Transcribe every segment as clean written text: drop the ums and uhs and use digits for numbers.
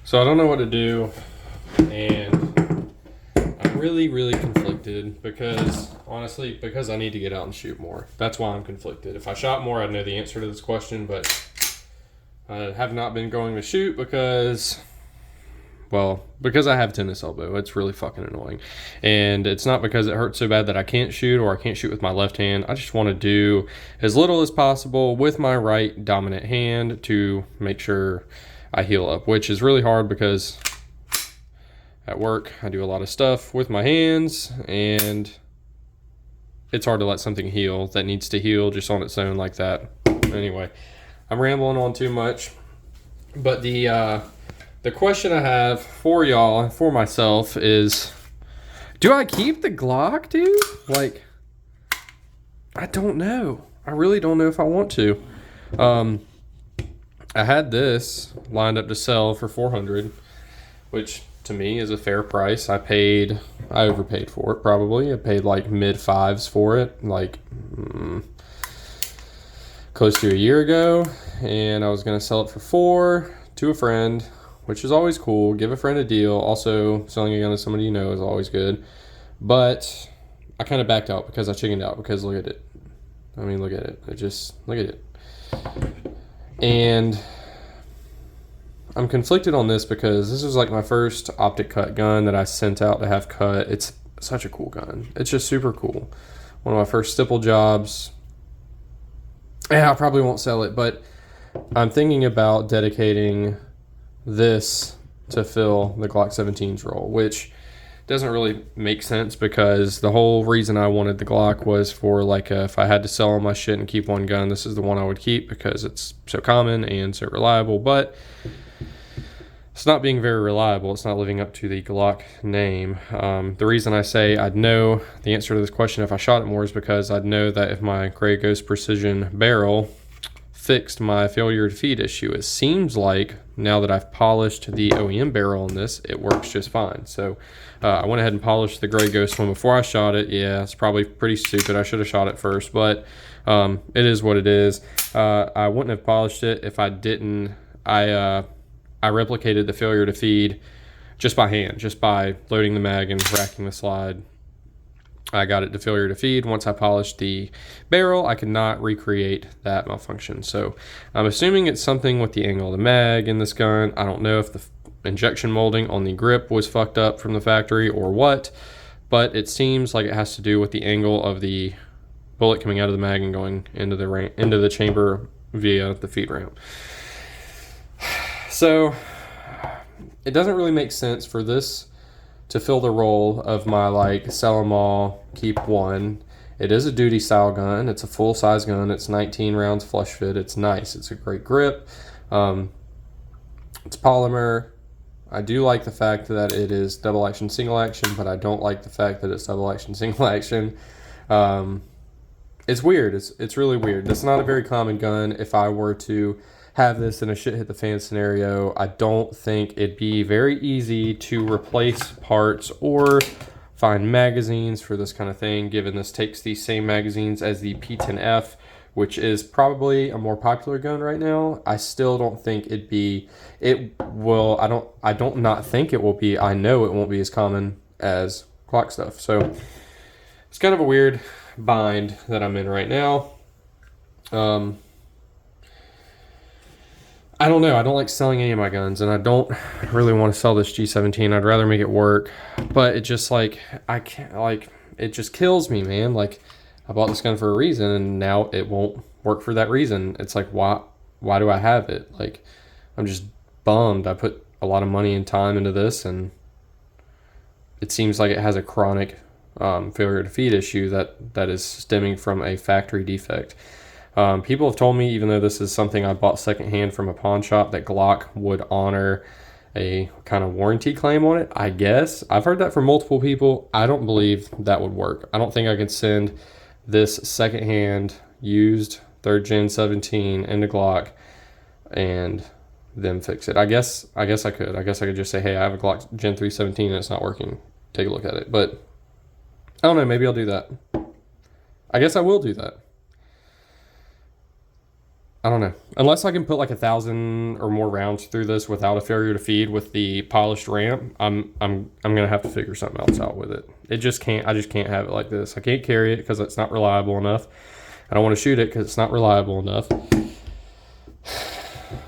So I don't know what to do, and I'm really conflicted because, honestly, because I need to get out and shoot more. That's why I'm conflicted. If I shot more, I'd know the answer to this question, but I have not been going to shoot because I have tennis elbow. It's really fucking annoying. And it's not because it hurts so bad that I can't shoot or I can't shoot with my left hand. I just want to do as little as possible with my right dominant hand to make sure I heal up, which is really hard because at work I do a lot of stuff with my hands and it's hard to let something heal that needs to heal just on its own like that. Anyway, I'm rambling on too much, but the question I have for y'all and for myself is, do I keep the Glock, dude? Like, I don't know. I really don't know if I want to. I had this lined up to sell for $400, which to me is a fair price. I overpaid for it probably. I paid like mid fives for it, like close to a year ago, and I was gonna sell it for $4 to a friend, which is always cool. Give a friend a deal. Also, selling a gun to somebody you know is always good. But I kind of backed out because I chickened out because look at it. I mean, look at it. Look at it. And I'm conflicted on this because this was like my first optic cut gun that I sent out to have cut. It's such a cool gun. It's just super cool. One of my first stipple jobs. And I probably won't sell it, but I'm thinking about dedicating this to fill the Glock 17's role, which doesn't really make sense because the whole reason I wanted the Glock was for like if I had to sell all my shit and keep one gun, this is the one I would keep because it's so common and so reliable. But it's not being very reliable. It's not living up to the Glock name. The reason I say I'd know the answer to this question if I shot it more is because I'd know that if my Grey Ghost Precision barrel fixed my failure to feed issue. It seems like now that I've polished the OEM barrel on this, it works just fine. So I went ahead and polished the Grey Ghost one before I shot it. Yeah, it's probably pretty stupid. I should have shot it first, but it is what it is. I wouldn't have polished it if I didn't. I replicated the failure to feed just by hand, just by loading the mag and racking the slide. I got it to failure to feed. Once I polished the barrel, I could not recreate that malfunction. So I'm assuming it's something with the angle of the mag in this gun. I don't know if the injection molding on the grip was fucked up from the factory or what, but it seems like it has to do with the angle of the bullet coming out of the mag and going into the chamber via the feed ramp. So it doesn't really make sense for this to fill the role of my like sell 'em all, keep one. It is a duty style gun. It's a full size gun. It's 19 rounds flush fit. It's nice. It's a great grip. It's polymer. I do like the fact that it is double action, single action, but I don't like the fact that it's double action, single action. It's weird. It's really weird. It's not a very common gun. If I were to have this in a shit hit the fan scenario, I don't think it'd be very easy to replace parts or find magazines for this kind of thing, given this takes the same magazines as the P10F, which is probably a more popular gun right now. I still don't think it will. I don't not think it will be. I know it won't be as common as Glock stuff. So it's kind of a weird bind that I'm in right now. I don't know. I don't like selling any of my guns, and I don't really want to sell this G17. I'd rather make it work, but it just like I can't like it just kills me, man. Like I bought this gun for a reason, and now it won't work for that reason. It's like why do I have it? Like I'm just bummed. I put a lot of money and time into this, and it seems like it has a chronic failure to feed issue that is stemming from a factory defect. People have told me, even though this is something I bought secondhand from a pawn shop, that Glock would honor a kind of warranty claim on it. I guess I've heard that from multiple people. I don't believe that would work. I don't think I could send this secondhand used 3rd Gen 17 into Glock and them fix it. I guess I could. I guess I could just say, hey, I have a Glock Gen 3 17 and it's not working. Take a look at it. But I don't know. Maybe I'll do that. I guess I will do that. I don't know. Unless I can put like 1,000 or more rounds through this without a failure to feed with the polished ramp, I'm gonna have to figure something else out with it. It just can't. I just can't have it like this. I can't carry it because it's not reliable enough. I don't want to shoot it because it's not reliable enough. But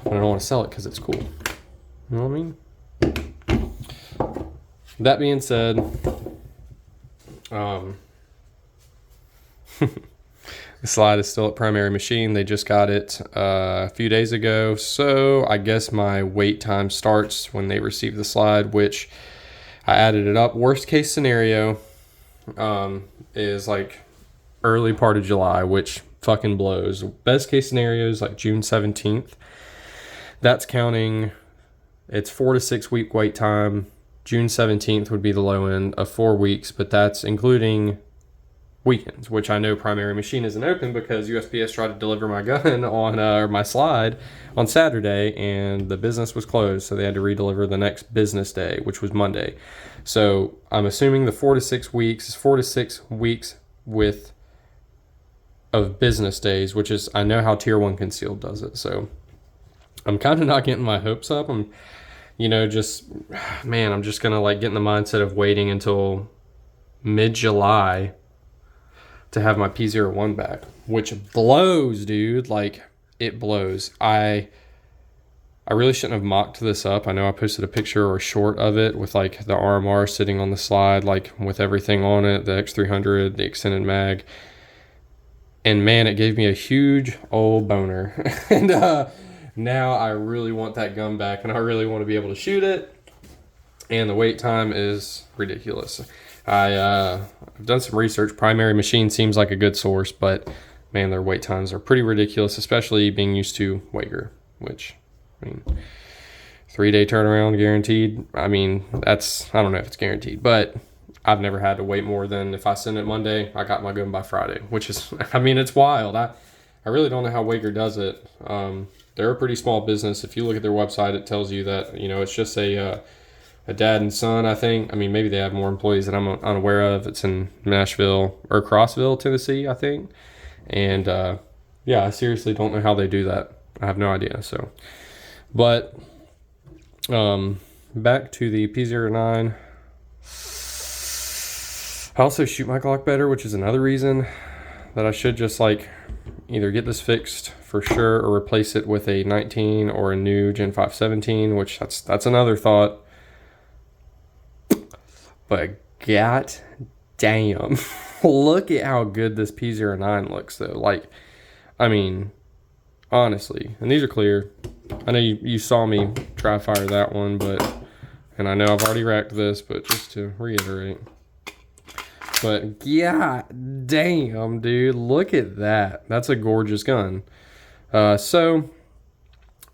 I don't want to sell it because it's cool. You know what I mean? That being said, the slide is still at Primary Machine. They just got it a few days ago. So I guess my wait time starts when they receive the slide, which I added it up. Worst case scenario is like early part of July, which fucking blows. Best case scenario is like June 17th. That's counting, it's 4 to 6 week wait time. June 17th would be the low end of 4 weeks, but that's including weekends, which I know Primary Machine isn't open because USPS tried to deliver my gun on or my slide on Saturday, and the business was closed, so they had to redeliver the next business day, which was Monday. So I'm assuming the 4 to 6 weeks is 4 to 6 weeks with of business days, which is, I know how Tier 1 Concealed does it. So I'm kind of not getting my hopes up. I'm, just, man, I'm just gonna like get in the mindset of waiting until mid-July to have my P01 back, which blows, dude. Like, it blows. I really shouldn't have mocked this up. I know I posted a picture or a short of it with like the RMR sitting on the slide, like with everything on it, the X300, the extended mag. And man, it gave me a huge old boner. And now I really want that gun back, and I really want to be able to shoot it. And the wait time is ridiculous. I've done some research. Primary Machine seems like a good source, but man, their wait times are pretty ridiculous, especially being used to Wager, which, 3-day turnaround guaranteed. I don't know if it's guaranteed, but I've never had to wait more than, if I send it Monday, I got my gun by Friday, which is, it's wild. I really don't know how Wager does it. They're a pretty small business. If you look at their website, it tells you that, it's just a dad and son, I think. Maybe they have more employees that I'm unaware of. It's in Nashville or Crossville, Tennessee, I think. And I seriously don't know how they do that. I have no idea. So, but back to the P09. I also shoot my Glock better, which is another reason that I should just like either get this fixed for sure or replace it with a 19 or a new Gen 5 17, which that's another thought. But god damn, look at how good this P09 looks though. Like, honestly, and these are clear. I know you saw me try fire that one, and I know I've already racked this, but just to reiterate. But god damn, dude, look at that. That's a gorgeous gun. So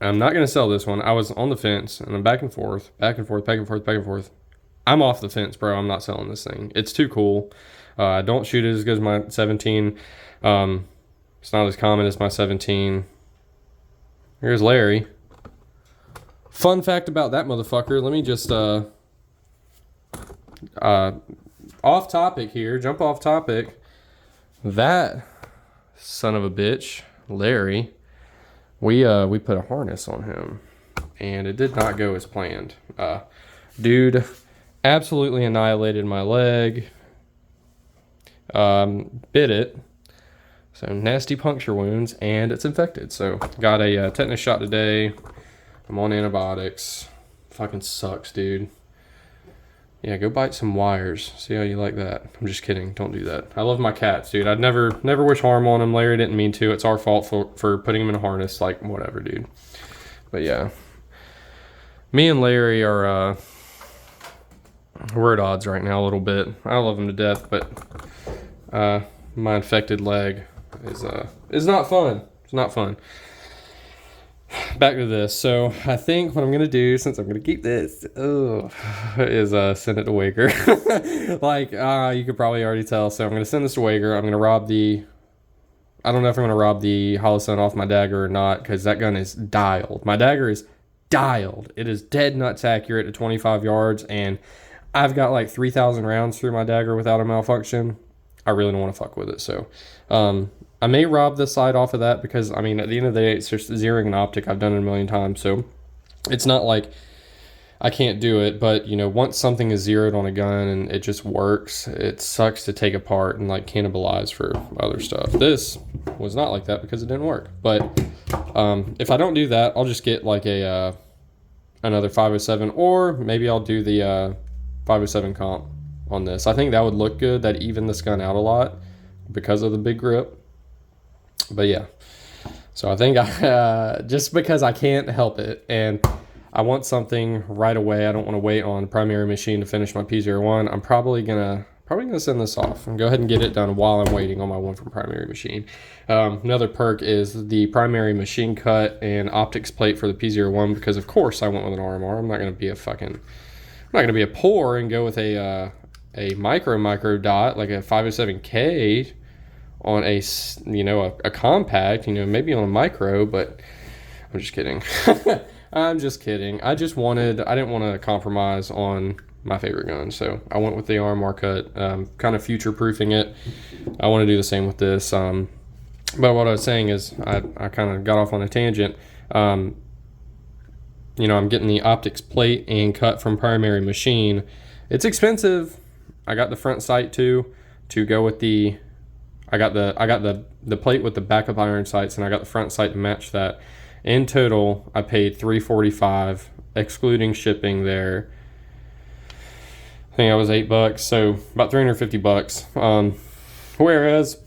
I'm not going to sell this one. I was on the fence, and I'm back and forth. I'm off the fence, bro. I'm not selling this thing. It's too cool. I don't shoot it as good as my 17. It's not as common as my 17. Here's Larry. Fun fact about that motherfucker. Let me just off topic here. Jump off topic. That son of a bitch, Larry. We put a harness on him, and it did not go as planned. Dude absolutely annihilated my leg. Bit it. So nasty puncture wounds, and it's infected. So got a tetanus shot today. I'm on antibiotics. Fucking sucks, dude. Yeah, go bite some wires. See how you like that. I'm just kidding. Don't do that. I love my cats, dude. I'd never wish harm on them. Larry didn't mean to. It's our fault for putting him in a harness. Like, whatever, dude. But yeah. Me and Larry are, we're at odds right now a little bit. I love him to death, but my infected leg is not fun. It's not fun. Back to this. So I think what I'm gonna do, since I'm gonna keep this, is send it to Wager. Like you could probably already tell. So I'm gonna send this to Wager. I'm gonna rob the. I don't know if I'm gonna rob the Holosun off my dagger or not, because that gun is dialed. My dagger is dialed. It is dead nuts accurate at 25 yards, and I've got like 3,000 rounds through my dagger without a malfunction. I really don't want to fuck with it. So I'm I may rob the sight off of that because, I mean, at the end of the day, it's just zeroing an optic. I've done it a million times, so it's not like I can't do it. But, you know, once something is zeroed on a gun and it just works, it sucks to take apart and like cannibalize for other stuff. This was not like that because it didn't work. But if I don't do that, I'll just get like a another 507, or maybe I'll do the 507 comp on this. I think that would look good. That even this gun out a lot because of the big grip. But yeah, so I think just because I can't help it and I want something right away, I don't want to wait on primary machine to finish my P01. I'm probably gonna send this off and go ahead and get it done while I'm waiting on my one from primary machine. Another perk is the primary machine cut and optics plate for the P01, because of course I went with an RMR. I'm not gonna be a poor and go with a micro dot like a 507K on a, you know, a compact, you know, maybe on a micro, but I'm just kidding. I'm just kidding. I didn't want to compromise on my favorite gun, so I went with the RMR cut, kind of future-proofing it. I want to do the same with this. But what I was saying is, I kind of got off on a tangent. You know, I'm getting the optics plate and cut from primary machine. It's expensive. I got the front sight too, to go with the, I got the plate with the backup iron sights, and I got the front sight to match that. In total, I paid $345, excluding shipping there. I think I was $8, so about $350. Whereas,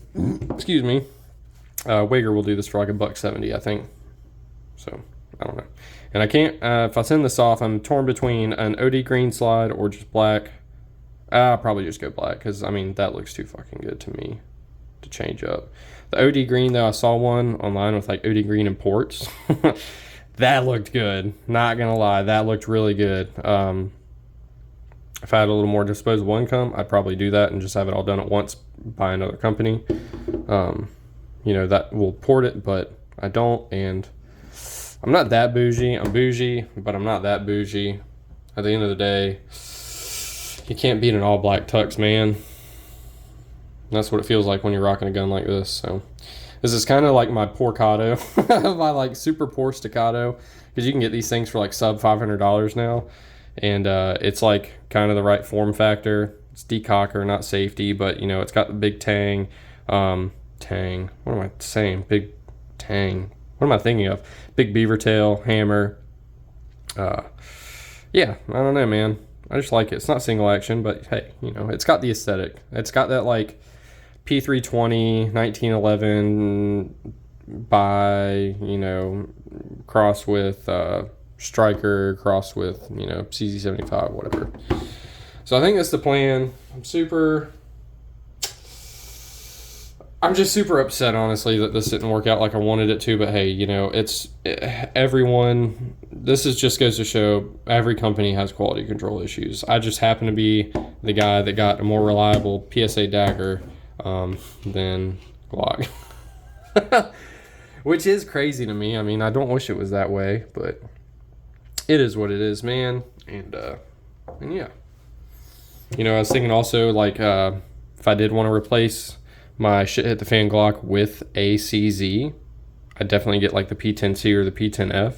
excuse me, Wager will do this for like $170, I think. So I don't know. And I can't. If I send this off, I'm torn between an OD green slide or just black. I'll probably just go black because I mean that looks too fucking good to me to change up. The OD green though, I saw one online with like OD green and ports. That looked good. Not gonna lie, that looked really good. If I had a little more disposable income, I'd probably do that and just have it all done at once by another company. You know, that will port it, but I don't, and I'm not that bougie. I'm bougie, but I'm not that bougie. At the end of the day, you can't beat an all black tux, man. That's what it feels like when you're rocking a gun like this. So this is kind of like my Porcato, my like super poor staccato, because you can get these things for like sub $500 now, and it's like kind of the right form factor. It's decocker, not safety, but you know it's got the big tang. Tang. What am I saying? Big tang. What am I thinking of? Big beaver tail, hammer. Yeah, I don't know, man. I just like it. It's not single action, but hey, you know, it's got the aesthetic. It's got that like P320 1911 by, you know, cross with Striker, cross with, you know, CZ75, whatever. So I think that's the plan. I'm just super upset, honestly, that this didn't work out like I wanted it to. But hey, you know, everyone. This just goes to show every company has quality control issues. I just happen to be the guy that got a more reliable PSA dagger than Glock, which is crazy to me. I mean, I don't wish it was that way, but it is what it is, man. And yeah, you know, I was thinking also like if I did want to replace my shit hit the fan Glock with a CZ, I'd definitely get like the P10C or the P10F.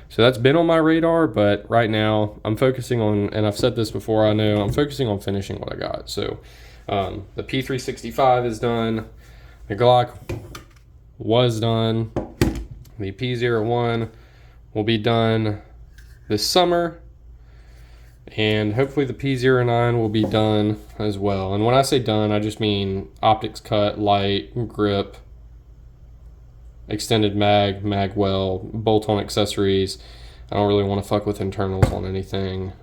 So that's been on my radar, but right now I'm focusing on, and I've said this before, I know, I'm focusing on finishing what I got. So the P365 is done, the Glock was done, the P01 will be done this summer, and hopefully the P09 will be done as well. And when I say done, I just mean optics cut, light, grip, extended mag well, bolt-on accessories. I don't really want to fuck with internals on anything.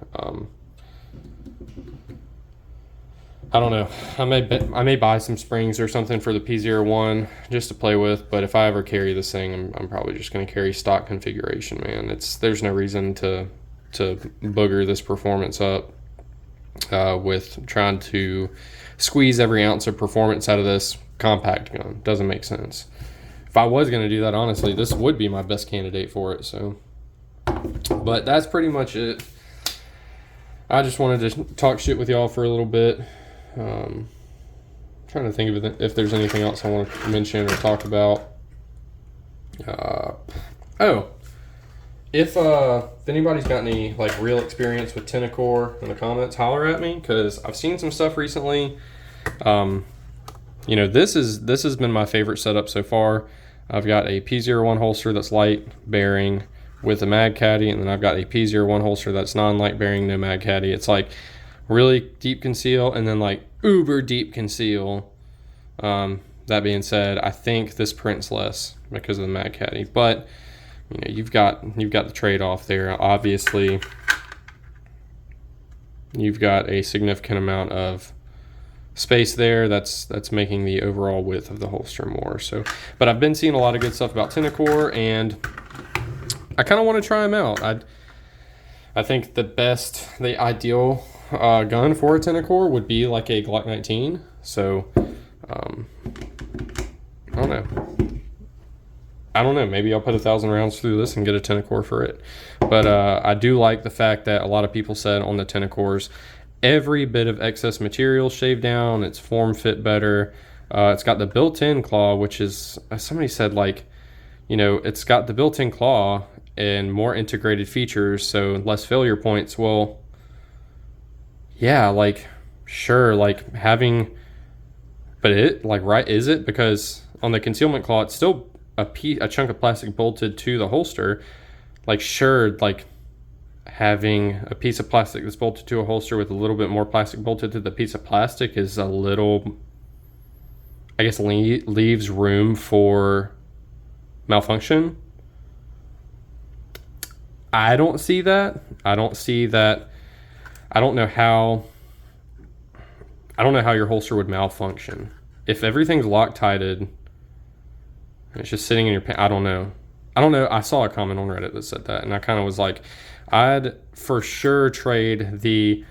I don't know. I may buy some springs or something for the P01 just to play with, but if I ever carry this thing, I'm probably just going to carry stock configuration, man. There's no reason to booger this performance up with trying to squeeze every ounce of performance out of this compact gun. Doesn't make sense. If I was going to do that, honestly, this would be my best candidate for it. So, but that's pretty much it. I just wanted to talk shit with y'all for a little bit. trying to think of if there's anything else I want to mention or talk about. If anybody's got any like real experience with Tenacore in the comments, holler at me, because I've seen some stuff recently. You know, this has been my favorite setup so far. I've got a P01 holster that's light bearing with a mag caddy, and then I've got a P01 holster that's non-light bearing, no mag caddy. It's like really deep conceal and then like uber deep conceal. That being said, I think this prints less because of the mag caddy, but you know, you've got the trade-off there. Obviously, you've got a significant amount of space there that's making the overall width of the holster more. So, but I've been seeing a lot of good stuff about Tenacore, and I kind of want to try them out. I think the ideal gun for a Tenacore would be like a Glock 19. So, I don't know. Maybe I'll put 1,000 rounds through this and get a Tenacore for it. But I do like the fact that a lot of people said on the Tenacores, every bit of excess material shaved down. Its form fit better. It's got the built-in claw, which is, somebody said, like, you know, it's got the built-in claw and more integrated features, so less failure points. Well, yeah, like, sure, like having, but it, like, right, is it? Because on the concealment claw, it's still a chunk of plastic bolted to the holster. Like, sure, like having a piece of plastic that's bolted to a holster with a little bit more plastic bolted to the piece of plastic is a little, I guess, leaves room for malfunction. I don't see that. I don't know how your holster would malfunction. If everything's Loctited, it's just sitting in your pants. I don't know. I saw a comment on Reddit that said that, and I kind of was like, I'd for sure trade the,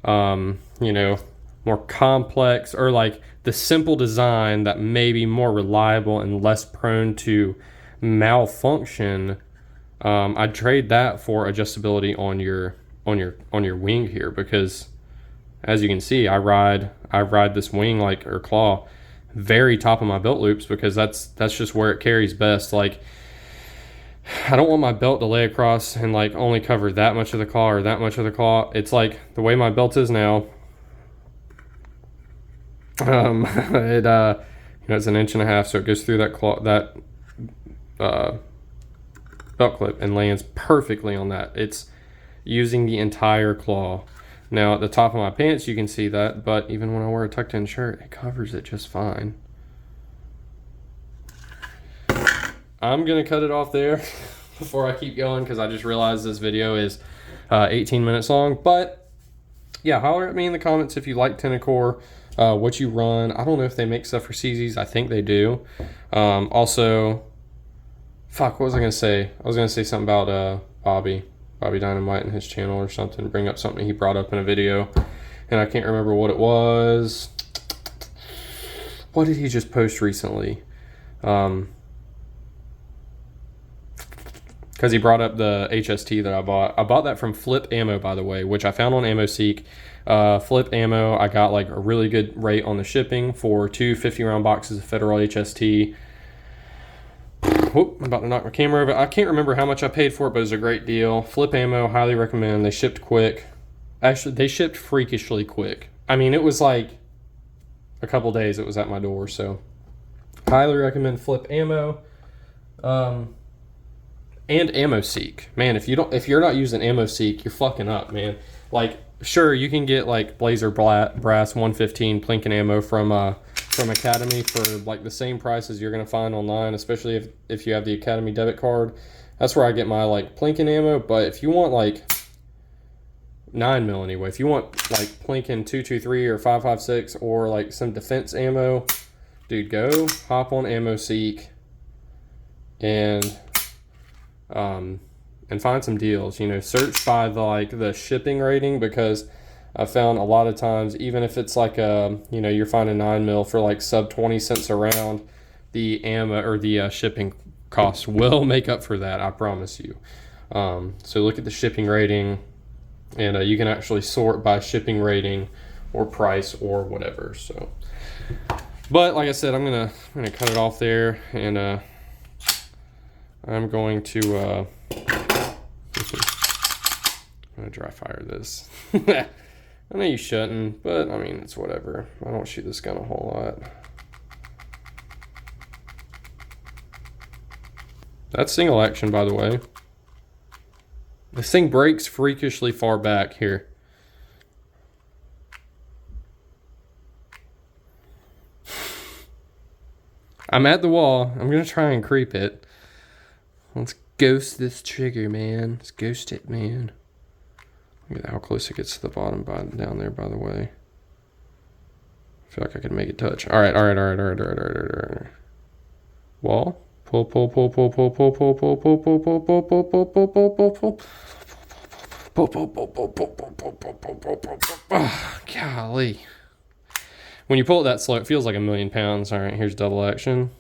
you know, more complex, or like the simple design that may be more reliable and less prone to malfunction. I'd trade that for adjustability on your wing here, because as you can see, I ride this wing, like, or claw, very top of my belt loops, because that's just where it carries best. Like, I don't want my belt to lay across and like only cover that much of the claw or that much of the claw. It's like the way my belt is now. You know, it's 1.5 inches, so it goes through that claw, that belt clip, and lands perfectly on that. It's using the entire claw. Now at the top of my pants, you can see that, but even when I wear a tucked in shirt, it covers it just fine. I'm gonna cut it off there before I keep going, because I just realized this video is 18 minutes long. But yeah, holler at me in the comments if you like Tenacore, what you run. I don't know if they make stuff for CZs. I think they do. Also, fuck, what was I gonna say? I was gonna say something about Bobby Dynamite and his channel or something, bring up something he brought up in a video, and I can't remember what it was. What did he just post recently? Because he brought up the HST that I bought. I bought that from Flip Ammo, by the way, which I found on AmmoSeek. Flip Ammo, I got like a really good rate on the shipping for 2 50-round boxes of Federal HST. Whoop, I'm about to knock my camera over. I can't remember how much I paid for it, but it was a great deal. Flip Ammo, highly recommend. They shipped quick. Actually, they shipped freakishly quick. I mean, it was like a couple days it was at my door, so highly recommend Flip Ammo. And AmmoSeek. Man, if you're not using AmmoSeek, you're fucking up, man. Like, sure, you can get like Blazer Brass 115 Plinken ammo from Academy for like the same price as you're gonna find online, especially if you have the Academy debit card. That's where I get my like Plinken ammo. But if you want like 9mm anyway, if you want like Plinken 223 or 556 or like some defense ammo, dude, go hop on AmmoSeek and find some deals. You know, search by the shipping rating, because I found a lot of times, even if it's like you know, you're finding 9mm for like sub 20 cents a round, the ammo or the shipping costs will make up for that, I promise you. So look at the shipping rating, and you can actually sort by shipping rating or price or whatever. So But like I said, I'm gonna cut it off there, and I'm going to I'm gonna dry fire this. I know you shouldn't, but I mean, it's whatever. I don't shoot this gun a whole lot. That's single action, by the way. This thing breaks freakishly far back here. I'm at the wall. I'm gonna try and creep it. Let's ghost this trigger, man. Let's ghost it, man. Look at how close it gets to the bottom down there, by the way. I feel like I can make it touch. All right. Wall. Pull. Golly. When you pull it that slow, it feels like 1,000,000 pounds. All right, here's double action.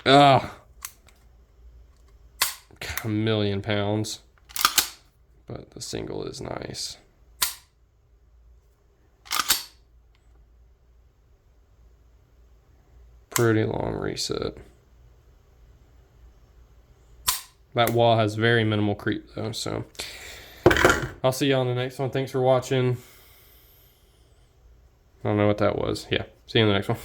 Ah. 1,000,000 pounds. But the single is nice. Pretty long reset. That wall has very minimal creep though, so I'll see you on the next one. Thanks for watching. I don't know what that was. Yeah, see you in the next one.